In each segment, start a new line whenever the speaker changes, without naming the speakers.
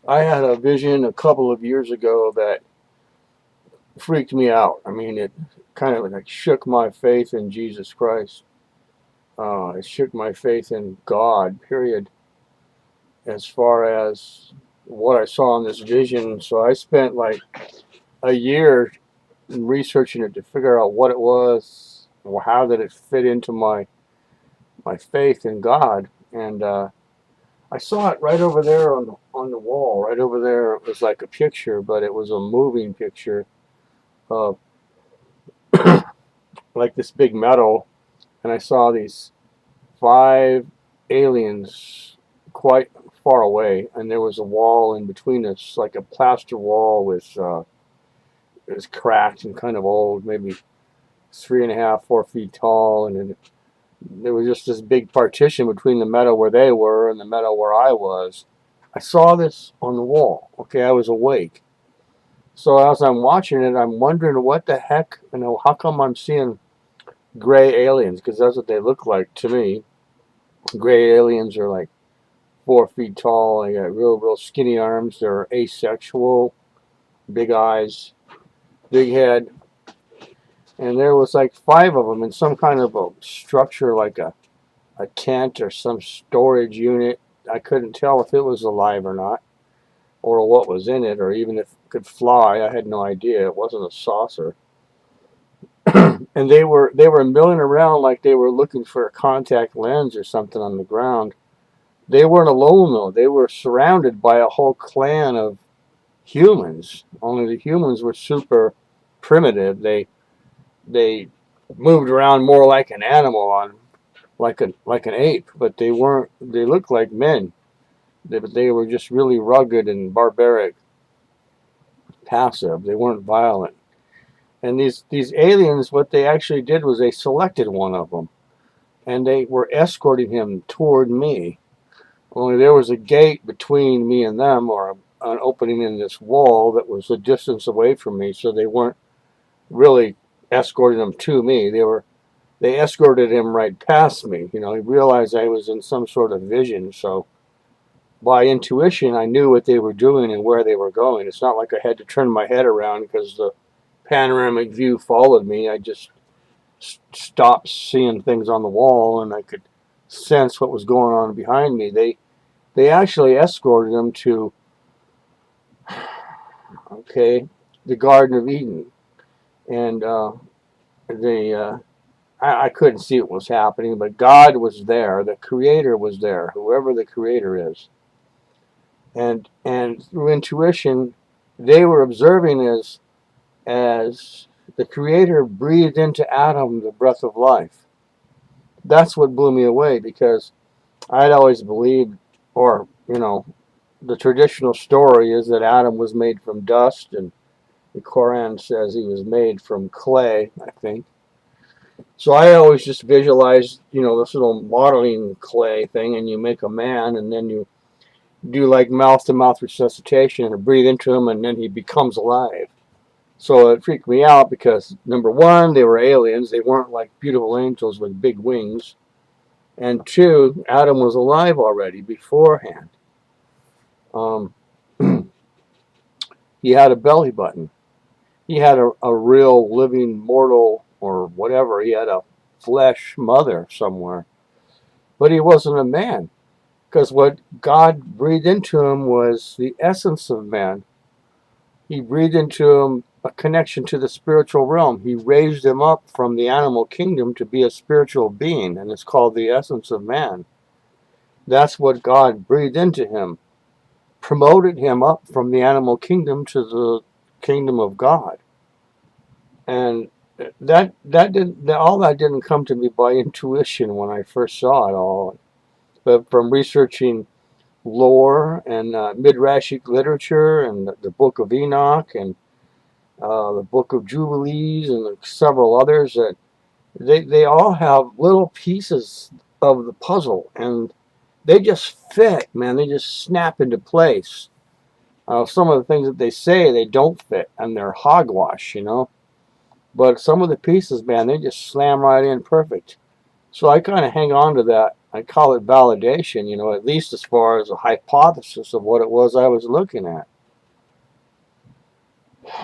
I had a vision a couple of years ago that freaked me out. I mean, it kind of like shook my faith in Jesus Christ. It shook my faith in God, period, as far as what I saw in this vision. So I spent like a year researching it to figure out what it was, or how did it fit into my faith in God. And I saw it right over there on the wall, right over there. It was like a picture, but it was a moving picture of like this big metal, and I saw these five aliens quite far away, and there was a wall in between us, like a plaster wall with it was cracked and kind of old, maybe 3.5, 4 feet tall, and there was just this big partition between the meadow where they were and the meadow where I was. I saw this on the wall. Okay, I was awake. So as I'm watching it, I'm wondering what the heck, how come I'm seeing gray aliens? Because that's what they look like to me. Gray aliens are like 4 feet tall. They got real skinny arms. They're asexual, big eyes, big head. And there was like five of them in some kind of a structure, like a tent or some storage unit. I couldn't tell if it was alive or not, or what was in it, or even if it could fly. I had no idea. It wasn't a saucer. And they were milling around like they were looking for a contact lens or something on the ground. They weren't alone though. They were surrounded by a whole clan of humans. Only the humans were super primitive. They moved around more like an animal, like an ape, but they weren't. They looked like men. They were just really rugged and barbaric, passive. They weren't violent. And these aliens, what they actually did was they selected one of them, and they were escorting him toward me. Only there was a gate between me and them, or an opening in this wall that was a distance away from me, so they weren't really escorting him to me. They escorted him right past me. He realized I was in some sort of vision, so by intuition, I knew what they were doing and where they were going. It's not like I had to turn my head around because the panoramic view followed me. I just stopped seeing things on the wall, and I could sense what was going on behind me. They actually escorted him to, okay, the Garden of Eden, and they I couldn't see what was happening, but God was there. The Creator was there, whoever the Creator is. And through intuition, they were observing as the Creator breathed into Adam the breath of life. That's what blew me away, because I'd always believed, or the traditional story is that Adam was made from dust, and the Quran says he was made from clay, I think. So I always just visualized, this little modeling clay thing, and you make a man, and then you do like mouth-to-mouth resuscitation and breathe into him, and then he becomes alive. So it freaked me out because, number one, they were aliens. They weren't like beautiful angels with big wings. And two, Adam was alive already beforehand. Um, he had a belly button. He had a real living mortal or whatever. He had a flesh mother somewhere. But he wasn't a man, because what God breathed into him was the essence of man. He breathed into him a connection to the spiritual realm. He raised him up from the animal kingdom to be a spiritual being, and it's called the essence of man. That's what God breathed into him, promoted him up from the animal kingdom to the kingdom of God. And that didn't all that didn't come to me by intuition when I first saw it all, but from researching lore and midrashic literature and the Book of Enoch and the Book of Jubilees and several others, that they all have little pieces of the puzzle, and they just fit, man. They just snap into place. Some of the things that they say, they don't fit, and they're hogwash. But some of the pieces, man, they just slam right in perfect. So I kind of hang on to that I call it validation, at least as far as a hypothesis of what it was I was looking at.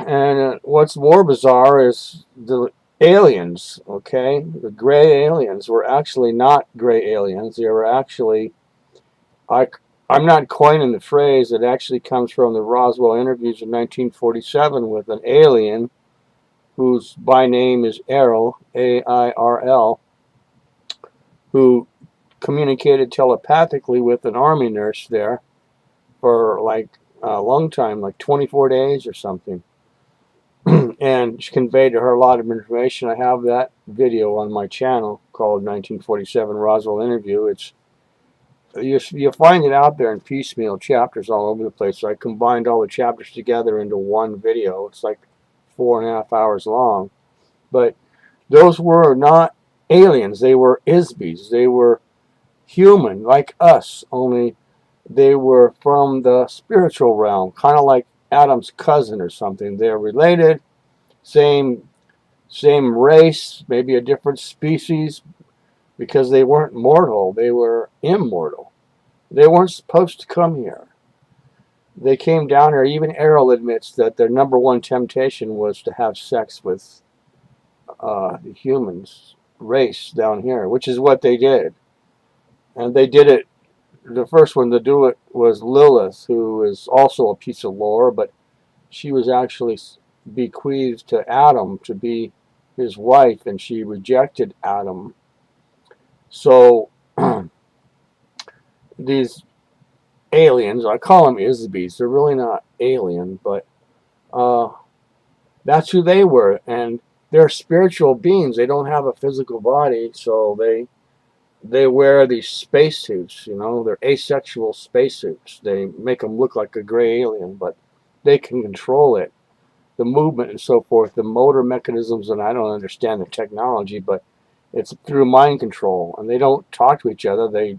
And what's more bizarre is the aliens, okay? The gray aliens were actually not gray aliens. They were actually, I'm not coining the phrase. It actually comes from the Roswell interviews in 1947 with an alien whose by name is Errol, A-I-R-L, who communicated telepathically with an army nurse there for like a long time, like 24 days or something. And she conveyed to her a lot of information. I have that video on my channel called 1947 Roswell Interview. It's you find it out there in piecemeal chapters all over the place. So I combined all the chapters together into one video. It's like 4.5 hours long. But those were not aliens. They were ISBs. They were human, like us, only they were from the spiritual realm, kind of like Adam's cousin or something. They're related, same race, maybe a different species, because they weren't mortal. They were immortal. They weren't supposed to come here. They came down here. Even Errol admits that their number one temptation was to have sex with the humans race down here, which is what they did. And they did it. The first one to do it was Lilith, who is also a piece of lore, but she was actually bequeathed to Adam to be his wife, and she rejected Adam. So these aliens, I call them ISBs, they're really not alien, but that's who they were. And they're spiritual beings. They don't have a physical body, so they wear these spacesuits, they're asexual spacesuits. They make them look like a gray alien, but they can control it, the movement and so forth, the motor mechanisms, and I don't understand the technology, but it's through mind control, and they don't talk to each other. They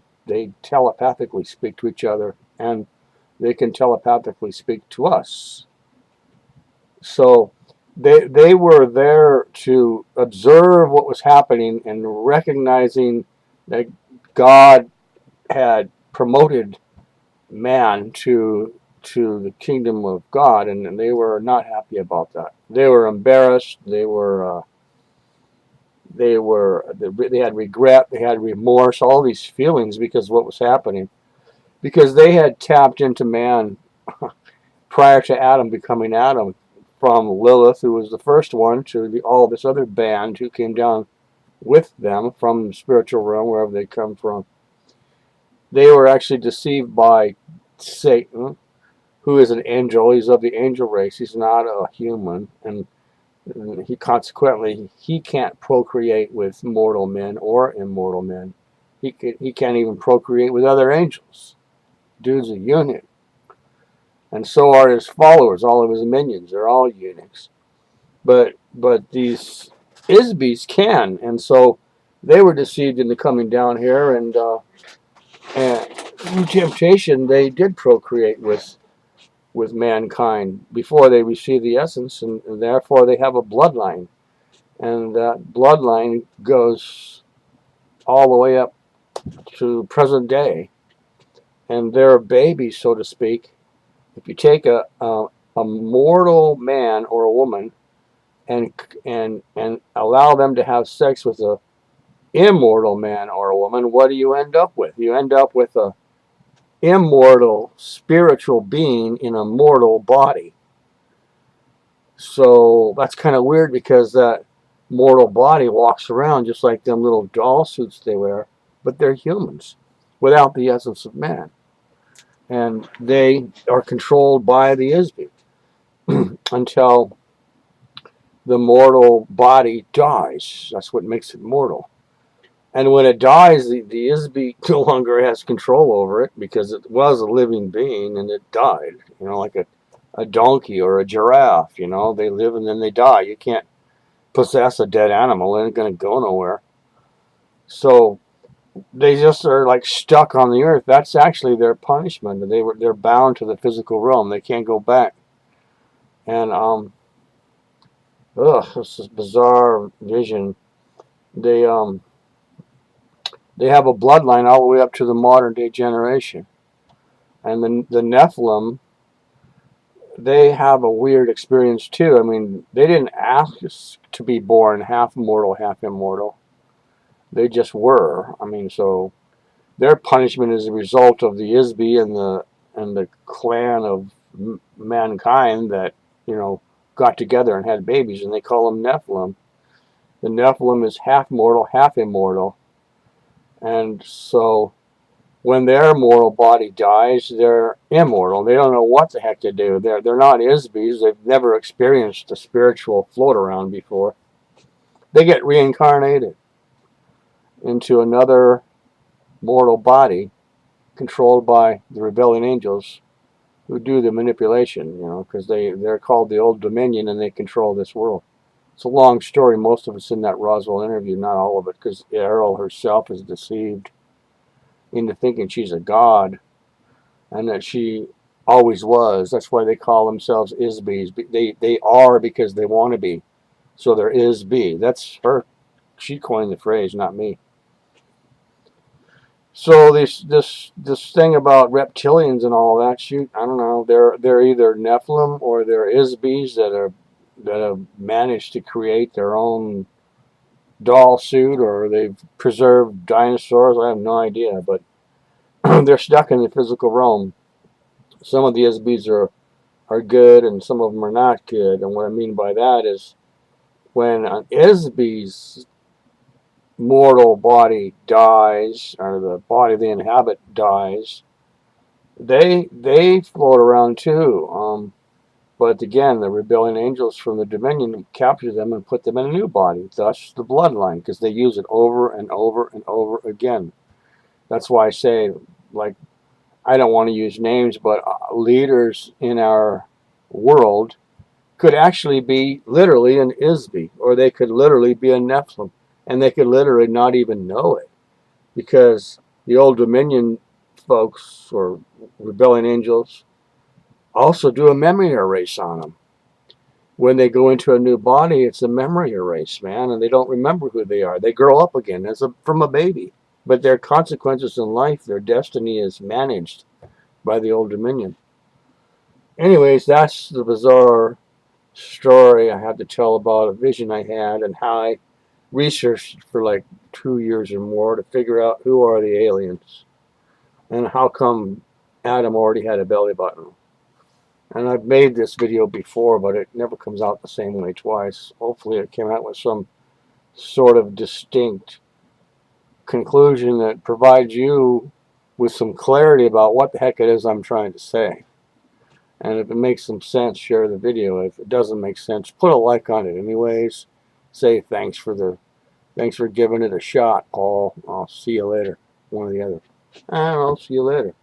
telepathically speak to each other, and they can telepathically speak to us. So they were there to observe what was happening and recognizing that God had promoted man to the kingdom of God, and they were not happy about that. They were embarrassed. They had regret. They had remorse. All these feelings because of what was happening, because they had tapped into man prior to Adam becoming Adam, from Lilith, who was the first one, to all this other band who came down with them from the spiritual realm, wherever they come from. They were actually deceived by Satan, who is an angel. He's of the angel race. He's not a human, and he consequently he can't procreate with mortal men or immortal men. He can't even procreate with other angels. Dude's a eunuch, and so are his followers. All of his minions, they're all eunuchs. But these ISBs can, and so they were deceived into coming down here, and through temptation they did procreate with mankind before they received the essence, and therefore they have a bloodline, and that bloodline goes all the way up to present day, and they're babies, so to speak. If you take a mortal man or a woman and allow them to have sex with a immortal man or a woman, what do you end up with? You end up with a immortal spiritual being in a mortal body. So that's kind of weird, because that mortal body walks around just like them little doll suits they wear, but they're humans without the essence of man. And they are controlled by the ISB until the mortal body dies. That's what makes it mortal. And when it dies, the ISB no longer has control over it, because it was a living being and it died. Like a donkey or a giraffe. They live and then they die. You can't possess a dead animal. It ain't going to go nowhere. So they just are like stuck on the earth. That's actually their punishment. They're bound to the physical realm. They can't go back. And this is bizarre vision. They They have a bloodline all the way up to the modern day generation. And the Nephilim, they have a weird experience too. I mean, they didn't ask to be born half mortal, half immortal. They just were. I mean, so their punishment is a result of the Isby and the clan of mankind that, you know, got together and had babies, and they call them Nephilim. The Nephilim is half mortal, half immortal, and so when their mortal body dies, they're immortal. They don't know what the heck to do. They're not Isbys. They've never experienced a spiritual float around before. They get reincarnated into another mortal body controlled by the rebellion angels who do the manipulation, you know, because they're called the Old Dominion and they control this world. It's a long story. Most of it's in that Roswell interview, not all of it, because Errol herself is deceived into thinking she's a god and that she always was. That's why they call themselves Isbys. They are because they want to be. So they're Isby. That's her. She coined the phrase, not me. So this thing about reptilians and all that, shoot, I don't know. They're either Nephilim or they're Isbys that have managed to create their own doll suit, or they've preserved dinosaurs. I have no idea, but they're stuck in the physical realm. Some of the Isbys are good, and some of them are not good. And what I mean by that is when an Isby's mortal body dies, or the body they inhabit dies, they float around too. But again, the rebellion angels from the Dominion capture them and put them in a new body. Thus the bloodline, because they use it over and over and over again. That's why I say, like, I don't want to use names, but leaders in our world could actually be literally an Isby, or they could literally be a Nephilim, and they could literally not even know it, because the Old Dominion folks, or rebellion angels, also do a memory erase on them. When they go into a new body, it's a memory erase, man, and they don't remember who they are. They grow up again from a baby. But their consequences in life, their destiny is managed by the Old Dominion. Anyways, that's the bizarre story I had to tell about a vision I had and how I researched for like 2 years or more to figure out who are the aliens and how come Adam already had a belly button. And I've made this video before, but it never comes out the same way twice. Hopefully it came out with some sort of distinct conclusion that provides you with some clarity about what the heck it is I'm trying to say. And if it makes some sense, share the video. If it doesn't make sense, put a like on it anyways. Say thanks for giving it a shot, Paul. I'll see you later. One or the other. I don't know. See you later.